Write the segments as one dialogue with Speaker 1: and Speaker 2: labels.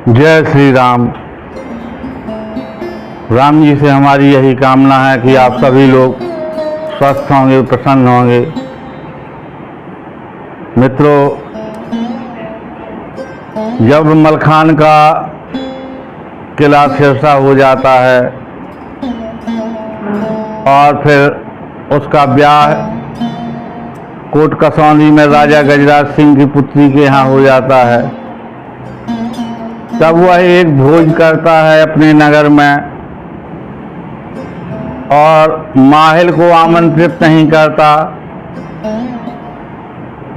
Speaker 1: जय श्री राम। राम जी से हमारी यही कामना है कि आप सभी लोग स्वस्थ होंगे, प्रसन्न होंगे। मित्रों, जब मलखान का किला सिरसा हो जाता है और फिर उसका ब्याह कोट कसौली में राजा गजराज सिंह की पुत्री के यहाँ हो जाता है, तब वह एक भोज करता है अपने नगर में और माहिल को आमंत्रित नहीं करता,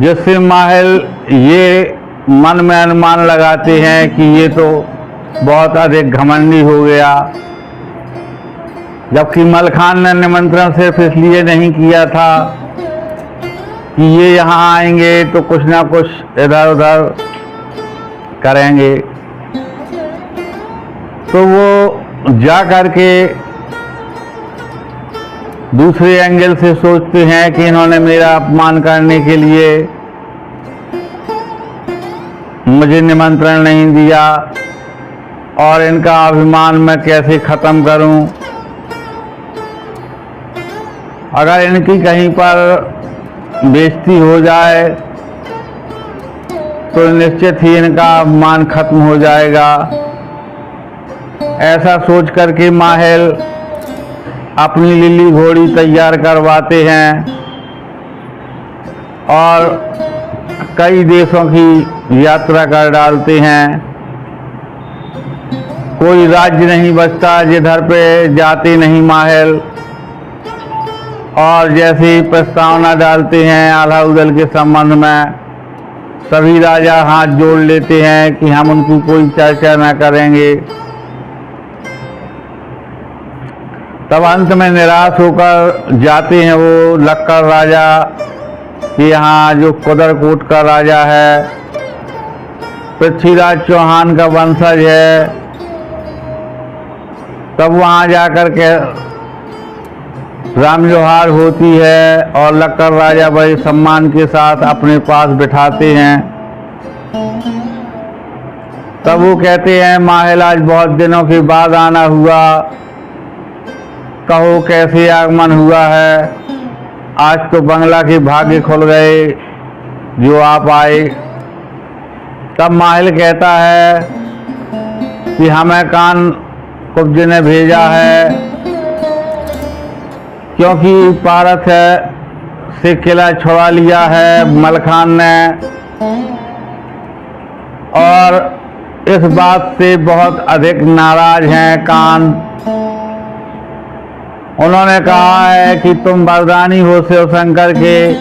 Speaker 1: जिससे माहिल ये मन में अनुमान लगाते हैं कि ये तो बहुत अधिक घमंडी हो गया। जबकि मलखान ने निमंत्रण सिर्फ इसलिए नहीं किया था कि ये यहाँ आएंगे तो कुछ ना कुछ इधर उधर करेंगे, तो वो जा करके दूसरे एंगल से सोचते हैं कि इन्होंने मेरा अपमान करने के लिए मुझे निमंत्रण नहीं दिया और इनका अभिमान मैं कैसे ख़त्म करूं। अगर इनकी कहीं पर बेइज्जती हो जाए तो निश्चित ही इनका अपमान खत्म हो जाएगा। ऐसा सोच करके माहिल अपनी लिली घोड़ी तैयार करवाते हैं और कई देशों की यात्रा कर डालते हैं। कोई राज्य नहीं बचता जिधर पे जाते नहीं माहिल, और जैसे ही प्रस्तावना डालते हैं आल्हा उदल के संबंध में, सभी राजा हाथ जोड़ लेते हैं कि हम उनकी कोई चर्चा न करेंगे। तब अंत में निराश होकर जाते हैं वो लक्कड़ राजा कि यहाँ जो कुदरकोट का राजा है, पृथ्वीराज चौहान का वंशज है। तब वहाँ जाकर के राम जोहार होती है और लक्कड़ राजा बड़े सम्मान के साथ अपने पास बिठाते हैं। तब वो कहते हैं, माहिल आज बहुत दिनों के बाद आना हुआ, कहो कैसे आगमन हुआ है। आज तो बंगला के भाग्य खुल गए जो आप आए। तब माहिल कहता है कि हमें कान कुब्ज ने भेजा है, क्योंकि पारस से किला छुड़ा लिया है मलखान ने, और इस बात से बहुत अधिक नाराज हैं कान। उन्होंने कहा है कि तुम वरदानी हो शिव शंकर के,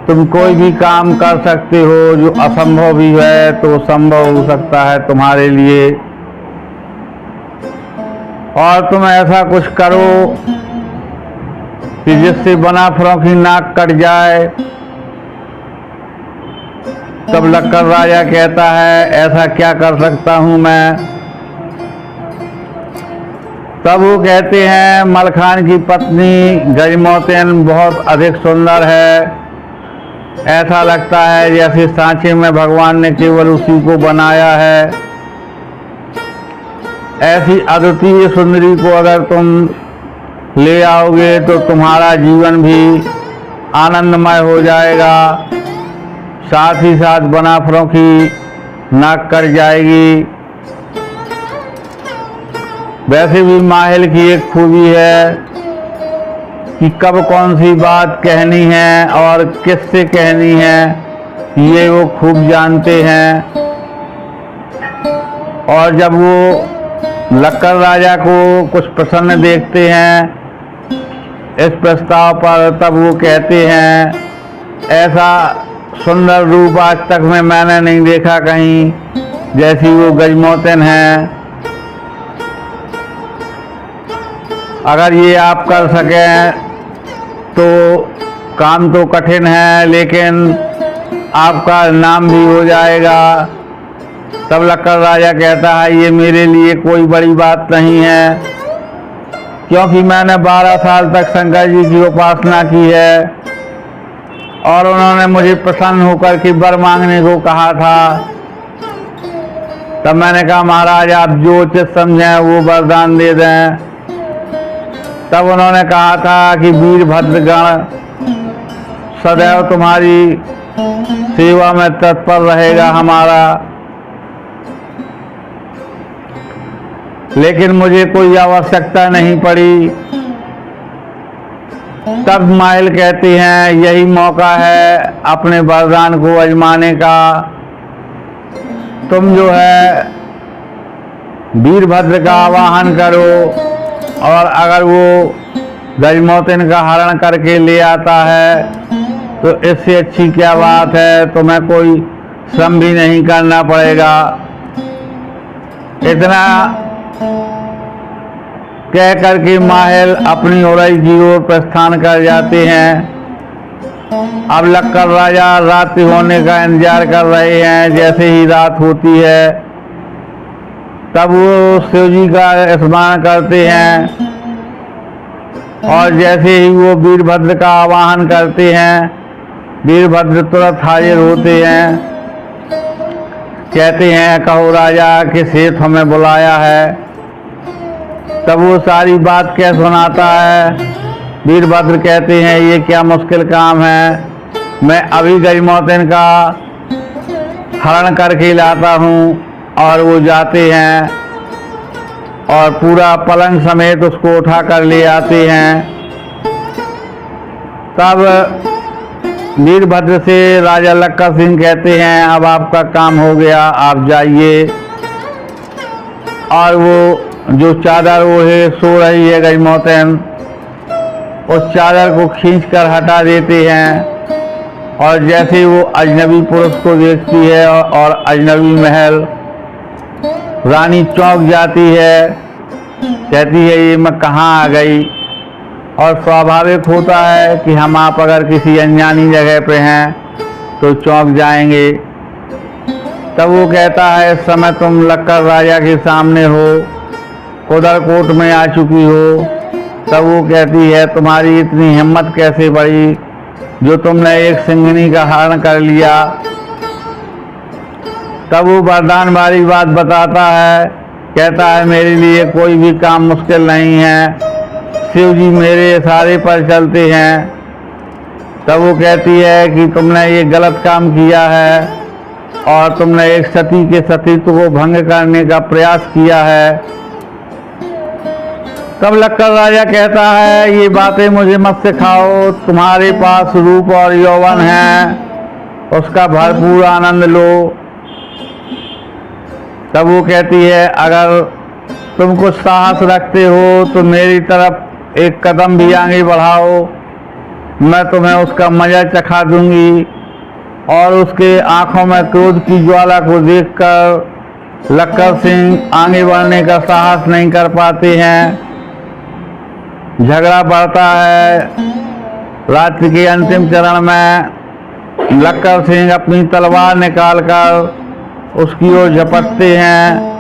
Speaker 1: तुम कोई भी काम कर सकते हो, जो असंभव भी है तो संभव हो सकता है तुम्हारे लिए, और तुम ऐसा कुछ करो कि जिससे बनाफरों की नाक कट जाए। तब लक्कड़ राजा कहता है, ऐसा क्या कर सकता हूं मैं। तब वो कहते हैं, मलखान की पत्नी गजमोतिन बहुत अधिक सुंदर है, ऐसा लगता है जैसे सांचे में भगवान ने केवल उसी को बनाया है। ऐसी अद्वितीय सुंदरी को अगर तुम ले आओगे तो तुम्हारा जीवन भी आनंदमय हो जाएगा, साथ ही साथ बनाफरों की नाक कट जाएगी। वैसे भी माहिल की एक खूबी है कि कब कौन सी बात कहनी है और किससे कहनी है, ये वो खूब जानते हैं। और जब वो लक्कड़ राजा को कुछ प्रसन्न देखते हैं इस प्रस्ताव पर, तब वो कहते हैं, ऐसा सुंदर रूप आज तक में मैंने नहीं देखा कहीं, जैसी वो गजमोतिन है। अगर ये आप कर सकें तो काम तो कठिन है, लेकिन आपका नाम भी हो जाएगा। तब लक्कड़ राजा कहता है, ये मेरे लिए कोई बड़ी बात नहीं है, क्योंकि मैंने 12 साल तक शंकर जी की उपासना की है और उन्होंने मुझे प्रसन्न होकर के वर मांगने को कहा था। तब मैंने कहा महाराज आप जो उचित समझें वो वरदान दे दें। तब उन्होंने कहा था कि वीरभद्रगण सदैव तुम्हारी सेवा में तत्पर रहेगा हमारा, लेकिन मुझे कोई आवश्यकता नहीं पड़ी। तब माइल कहती हैं यही मौका है अपने वरदान को आजमाने का। तुम जो है वीरभद्र का आवाहन करो, और अगर वो गजमोतिन का हरण करके ले आता है तो इससे अच्छी क्या बात है, तुम्हें कोई श्रम भी नहीं करना पड़ेगा। इतना कह करके माहिल अपनी उड़ई की ओर प्रस्थान कर जाते हैं। अब लक्कर राजा रात्रि होने का इंतजार कर रहे हैं। जैसे ही रात होती है तब वो शिव जी का स्मरण करते हैं, और जैसे ही वो वीरभद्र का आवाहन करते हैं वीरभद्र तुरंत हाजिर होते हैं। कहते हैं कहो राजा किस हेतु हमें बुलाया है। तब वो सारी बात क्या सुनाता है। वीरभद्र कहते हैं ये क्या मुश्किल काम है, मैं अभी गजमोतिन का हरण करके लाता हूँ। और वो जाते हैं और पूरा पलंग समेत उसको उठा कर ले आते हैं। तब वीरभद्र से राजा लक्कर सिंह कहते हैं अब आपका काम हो गया, आप जाइए। और वो जो चादर वो है सो रही है गजमोतिन, उस चादर को खींचकर हटा देते हैं। और जैसे वो अजनबी पुरुष को देखती है और अजनबी महल, रानी चौंक जाती है, कहती है ये मैं कहाँ आ गई। और स्वाभाविक होता है कि हम आप अगर किसी अनजानी जगह पे हैं तो चौंक जाएंगे। तब वो कहता है इस समय तुम लक्कर राजा के सामने हो, कुदरकोट में आ चुकी हो। तब वो कहती है तुम्हारी इतनी हिम्मत कैसे बढ़ी जो तुमने एक सिंघनी का हरण कर लिया। तब वो वरदान वाली बात बताता है, कहता है मेरे लिए कोई भी काम मुश्किल नहीं है, शिव जी मेरे इशारे पर चलते हैं। तब वो कहती है कि तुमने ये गलत काम किया है और तुमने एक सती के सतीत्व को भंग करने का प्रयास किया है। तब लक्कर राजा कहता है ये बातें मुझे मत सिखाओ, तुम्हारे पास रूप और यौवन है, उसका भरपूर आनंद लो। तब वो कहती है अगर तुम कुछ साहस रखते हो तो मेरी तरफ एक कदम भी आगे बढ़ाओ, मैं तुम्हें उसका मजा चखा दूंगी। और उसके आंखों में क्रोध की ज्वाला को देखकर लक्कर सिंह आगे बढ़ने का साहस नहीं कर पाते हैं। झगड़ा बढ़ता है। रात्रि के अंतिम चरण में लक्कर सिंह अपनी तलवार निकालकर उसकी ओर झपटते हैं।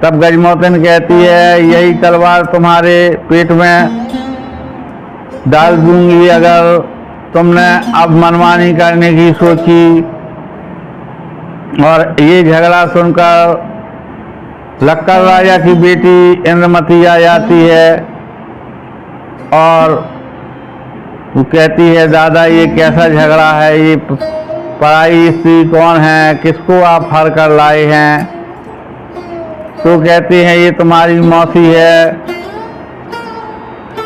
Speaker 1: तब गजमोतिन कहती है यही तलवार तुम्हारे पेट में डाल दूंगी अगर तुमने अब मनमानी करने की सोची। और ये झगड़ा सुनकर लक्कर राजा की बेटी इंद्रमती आ जाती है और वो कहती है दादा ये कैसा झगड़ा है, ये पराई स्त्री कौन है, किसको आप हर कर लाए हैं। तो कहते हैं ये तुम्हारी मौसी है।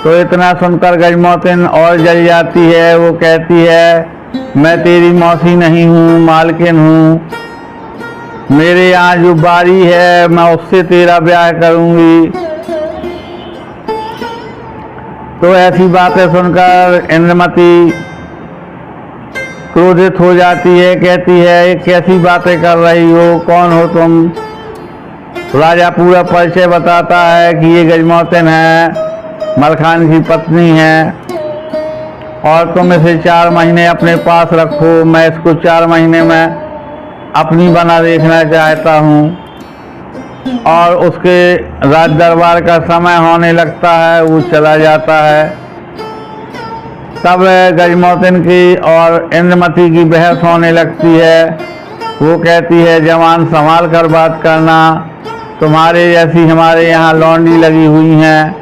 Speaker 1: तो इतना सुनकर गजमोतिन और जल जाती है। वो कहती है मैं तेरी मौसी नहीं हूँ, मालकिन हूँ, मेरे यहाँ जो बारी है मैं उससे तेरा ब्याह करूँगी। तो ऐसी बातें सुनकर इंद्रमती क्रोधित हो जाती है, कहती है ये कैसी बातें कर रही हो, कौन हो तुम। राजा पूरा परिचय बताता है कि ये गजमोतिन है, मलखान की पत्नी है और तुम इसे 4 महीने अपने पास रखो, मैं इसको 4 महीने में अपनी बना देखना चाहता हूँ। और उसके राज दरबार का समय होने लगता है, वो चला जाता है। तब गजमोतिन की और इंद्रमती की बहस होने लगती है। वो कहती है जवान संभाल कर बात करना, तुम्हारे जैसी हमारे यहाँ लौंडी लगी हुई हैं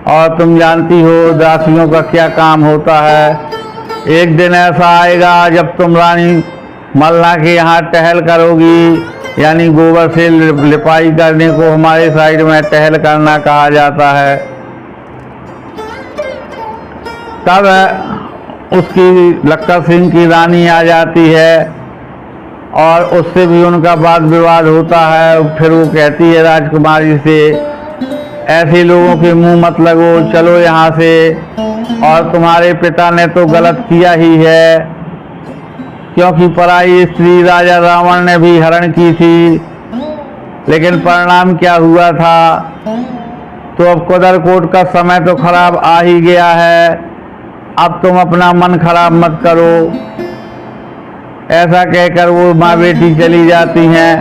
Speaker 1: और तुम जानती हो दासियों का क्या काम होता है। एक दिन ऐसा आएगा जब तुम रानी मल्ला के यहाँ टहल करोगी, यानी गोबर से लिपाई करने को हमारे साइड में टहल करना कहा जाता है। तब उसकी लक्कर सिंह की रानी आ जाती है और उससे भी उनका वाद विवाद होता है। फिर वो कहती है राजकुमारी से, ऐसे लोगों के मुंह मत लगो, चलो यहाँ से, और तुम्हारे पिता ने तो गलत किया ही है, क्योंकि पराई स्त्री राजा रावण ने भी हरण की थी, लेकिन परिणाम क्या हुआ था। तो अब कुदरकोट का समय तो खराब आ ही गया है, अब तुम अपना मन खराब मत करो। ऐसा कहकर वो माँ बेटी चली जाती हैं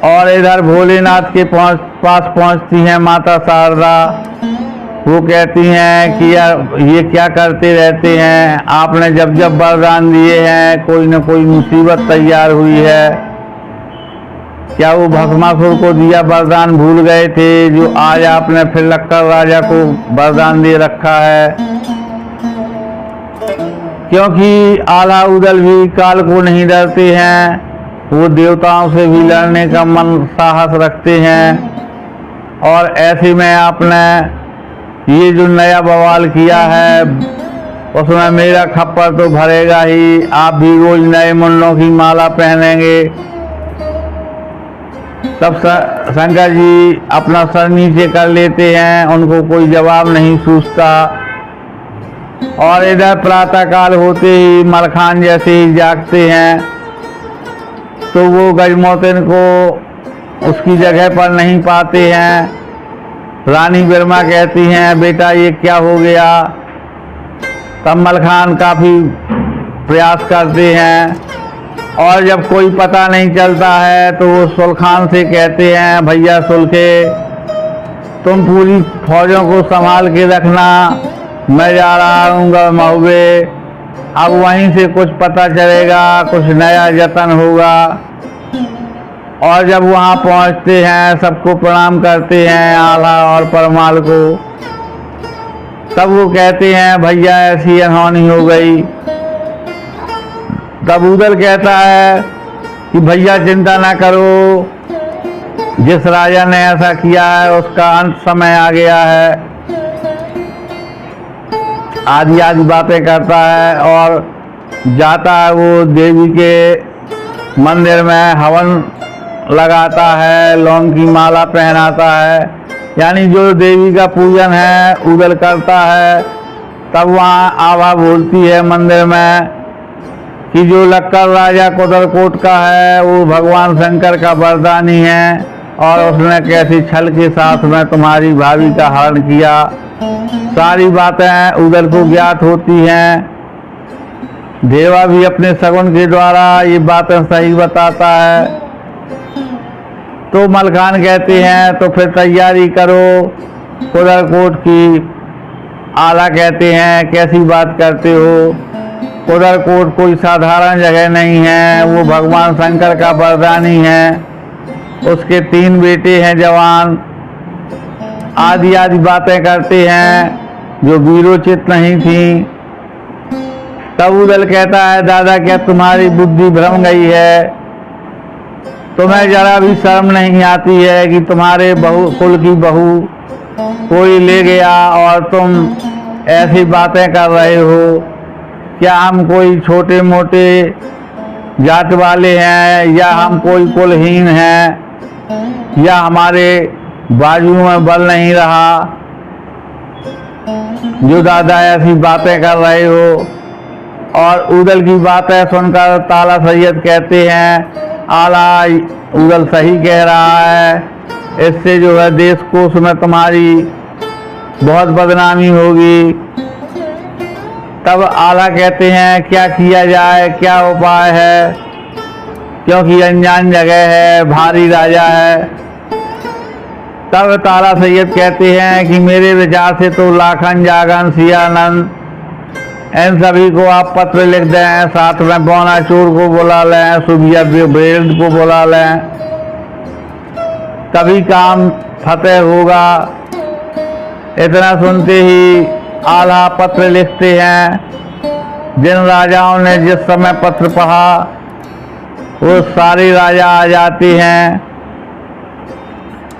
Speaker 1: और इधर भोलेनाथ के पास पहुंचती हैं माता शारदा। वो कहती हैं कि यार ये क्या करते रहते हैं, आपने जब जब वरदान दिए हैं कोई न कोई मुसीबत तैयार हुई है। क्या वो भस्मासुर को दिया वरदान भूल गए थे, जो आज आपने फिर लक्कर राजा को वरदान दे रखा है। क्योंकि आला उदल भी काल को नहीं डरते हैं, वो देवताओं से भी लड़ने का मन साहस रखते हैं। और ऐसे में आपने ये जो नया बवाल किया है उसमें मेरा खप्पर तो भरेगा ही, आप भी रोज नए मुंडों की माला पहनेंगे। तब शंकर जी अपना सर नीचे कर लेते हैं, उनको कोई जवाब नहीं सूझता। और इधर प्रातः काल होते ही मलखान जैसे ही जागते हैं तो वो गजमोतिन को उसकी जगह पर नहीं पाते हैं। रानी बिरमा कहती हैं, बेटा ये क्या हो गया। तब मलखान काफ़ी प्रयास करते हैं और जब कोई पता नहीं चलता है तो वो सुलखान से कहते हैं, भैया सुलखे, तुम पूरी फौजों को संभाल के रखना, मैं जा रहा हूँ महुए। अब वहीं से कुछ पता चलेगा, कुछ नया जतन होगा। और जब वहाँ पहुँचते हैं सबको प्रणाम करते हैं, आल्हा और परमाल को। तब वो कहते हैं, भैया ऐसी अनहोनी हो गई। तब उदल कहता है कि भैया चिंता ना करो, जिस राजा ने ऐसा किया है उसका अंत समय आ गया है। आदि आदि बातें करता है और जाता है वो देवी के मंदिर में, हवन लगाता है, लौंग की माला पहनाता है, यानी जो देवी का पूजन है उदल करता है। तब वहाँ आभा बोलती है मंदिर में कि जो लक्कर राजा कुदरकोट का है वो भगवान शंकर का वरदानी है और उसने कैसी छल के साथ में तुम्हारी भाभी का हरण किया। सारी बातें उदल को ज्ञात होती हैं। देवा भी अपने सगुन के द्वारा ये बातें सही बताता है। तो मलखान कहते हैं, तो फिर तैयारी करो कुदरकोट की। आला कहते हैं, कैसी बात करते हो, कुदरकोट कोई साधारण जगह नहीं है, वो भगवान शंकर का वरदानी है। उसके 3 बेटे हैं जवान। आदि आदि बातें करते हैं जो वीरोचित नहीं थी। तब उदल कहता है, दादा क्या तुम्हारी बुद्धि भ्रम गई है, तुम्हें जरा भी शर्म नहीं आती है कि तुम्हारे कुल की बहू कोई ले गया और तुम ऐसी बातें कर रहे हो। क्या हम कोई छोटे मोटे जात वाले हैं, या हम कोई कुलहीन हैं, या हमारे बाजू में बल नहीं रहा जो दादा ऐसी बातें कर रहे हो। और उदल की बातें सुनकर ताला सैयद कहते हैं, आला उदल सही कह रहा है, इससे जो है देश कोष में तुम्हारी बहुत बदनामी होगी। तब आला कहते हैं, क्या किया जाए, क्या उपाय है, क्योंकि अनजान जगह है, भारी राजा है। तब ताला सैयद कहते हैं कि मेरे विचार से तो लाखन जागन सियानंद इन सभी को आप पत्र लिख दें, साथ में बौनाचूर को बुला लें, सुबिया बेल्ट को बुला लें, तभी काम फतेह होगा। इतना सुनते ही आल्हा पत्र लिखते हैं। जिन राजाओं ने जिस समय पत्र पढ़ा वो सारे राजा आ जाते हैं।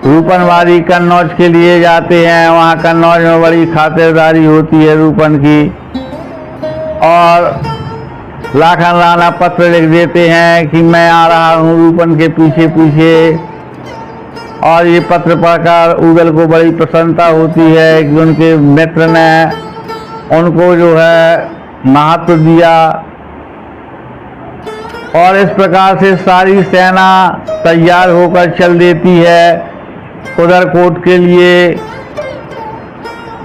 Speaker 1: रूपनवारी कन्नौज के लिए जाते हैं। वहाँ कन्नौज में बड़ी खातिरदारी होती है रूपन की, और लाखन राणा पत्र लिख देते हैं कि मैं आ रहा हूँ रूपन के पीछे पीछे। और ये पत्र पढ़कर उदल को बड़ी प्रसन्नता होती है कि उनके मित्र ने उनको जो है महत्व दिया। और इस प्रकार से सारी सेना तैयार होकर चल देती है कुदरकोट के लिए।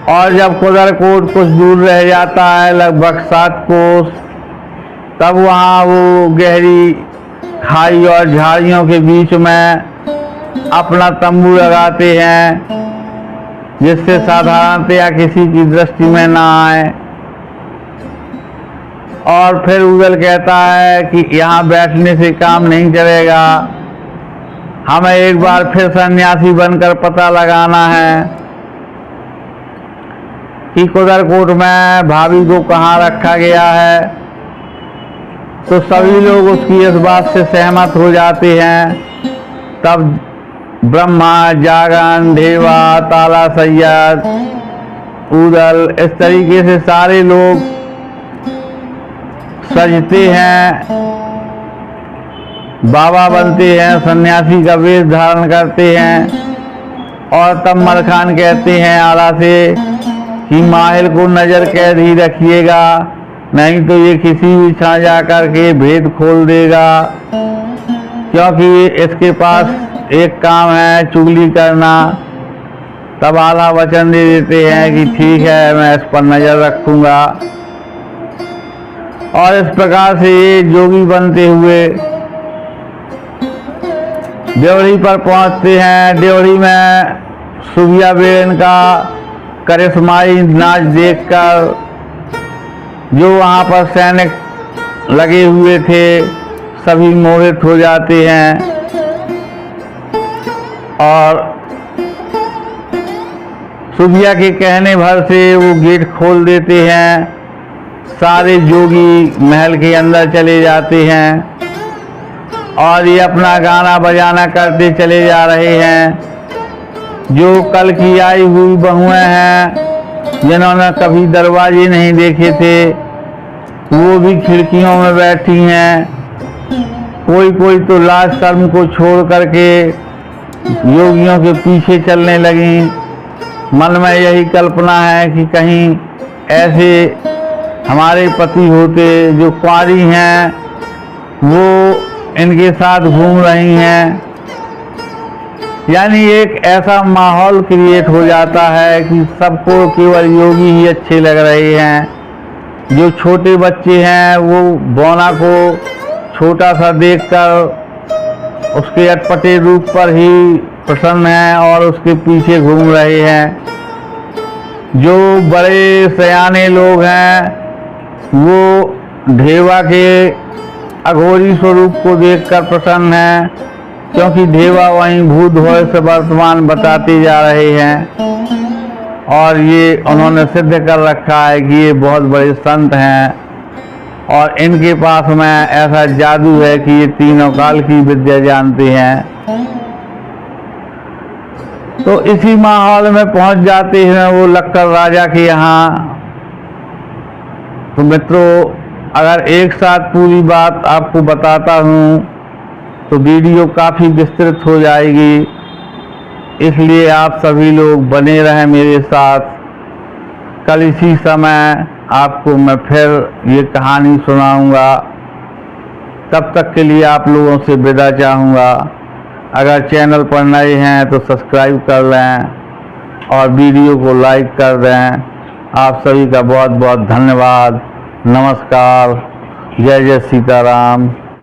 Speaker 1: और जब कुदरकोट कुछ दूर रह जाता है, लगभग 7 कोस, तब वहाँ वो गहरी खाई और झाड़ियों के बीच में अपना तंबू लगाते हैं, जिससे साधारणतया किसी की दृष्टि में ना आए। और फिर उदल कहता है कि यहाँ बैठने से काम नहीं चलेगा, हमें एक बार फिर सन्यासी बनकर पता लगाना है कि कुदरकोट में भाभी को कहाँ रखा गया है। तो सभी लोग उसकी इस बात से सहमत हो जाते हैं। तब ब्रह्मा, जागन, देवा, ताला सैयद, उदल, इस तरीके से सारे लोग सजते हैं, बाबा बनते हैं, सन्यासी का वेश धारण करते हैं। और तब मलखान कहते हैं आला से कि माहिल को नजर कैद ही रखिएगा, नहीं तो ये किसी भी छा जा करके भेद खोल देगा, क्योंकि इसके पास एक काम है चुगली करना। तब आला वचन दे देते हैं कि ठीक है, मैं इस पर नजर रखूंगा। और इस प्रकार से ये जोगी बनते हुए देवरी पर पहुंचते हैं। देवरी में सुबिया बेन का करिश्माई नाच देखकर जो वहाँ पर सैनिक लगे हुए थे सभी मोहित हो जाते हैं। और सुबिया के कहने भर से वो गेट खोल देते हैं। सारे जोगी महल के अंदर चले जाते हैं और ये अपना गाना बजाना करते चले जा रहे हैं। जो कल की आई हुई बहुएं हैं जिन्होंने कभी दरवाजे नहीं देखे थे, वो भी खिड़कियों में बैठी हैं। कोई कोई तो लाज शर्म को छोड़ करके योगियों के पीछे चलने लगी। मन में यही कल्पना है कि कहीं ऐसे हमारे पति होते जो कुंवारी हैं, वो इनके साथ घूम रही हैं। यानी एक ऐसा माहौल क्रिएट हो जाता है कि सबको केवल योगी ही अच्छे लग रहे हैं। जो छोटे बच्चे हैं वो बौना को छोटा सा देखकर उसके अटपटे रूप पर ही प्रसन्न हैं और उसके पीछे घूम रहे हैं। जो बड़े सयाने लोग हैं वो ढेवा के अघोरी स्वरूप को देखकर प्रसन्न हैं, क्योंकि ढेवा वहीं भूत भय से वर्तमान बताते जा रहे हैं। और ये उन्होंने सिद्ध कर रखा है कि ये बहुत बड़े संत हैं और इनके पास में ऐसा जादू है कि ये तीनों काल की विद्या जानते हैं। तो इसी माहौल में पहुंच जाते हैं वो लक्कर राजा के यहाँ। तो मित्रों, अगर एक साथ पूरी बात आपको बताता हूँ तो वीडियो काफ़ी विस्तृत हो जाएगी, इसलिए आप सभी लोग बने रहें मेरे साथ। कल इसी समय आपको मैं फिर ये कहानी सुनाऊंगा। तब तक के लिए आप लोगों से विदा चाहूँगा। अगर चैनल पर नए हैं तो सब्सक्राइब कर लें और वीडियो को लाइक कर दें। आप सभी का बहुत बहुत धन्यवाद। नमस्कार। जय जय सीताराम।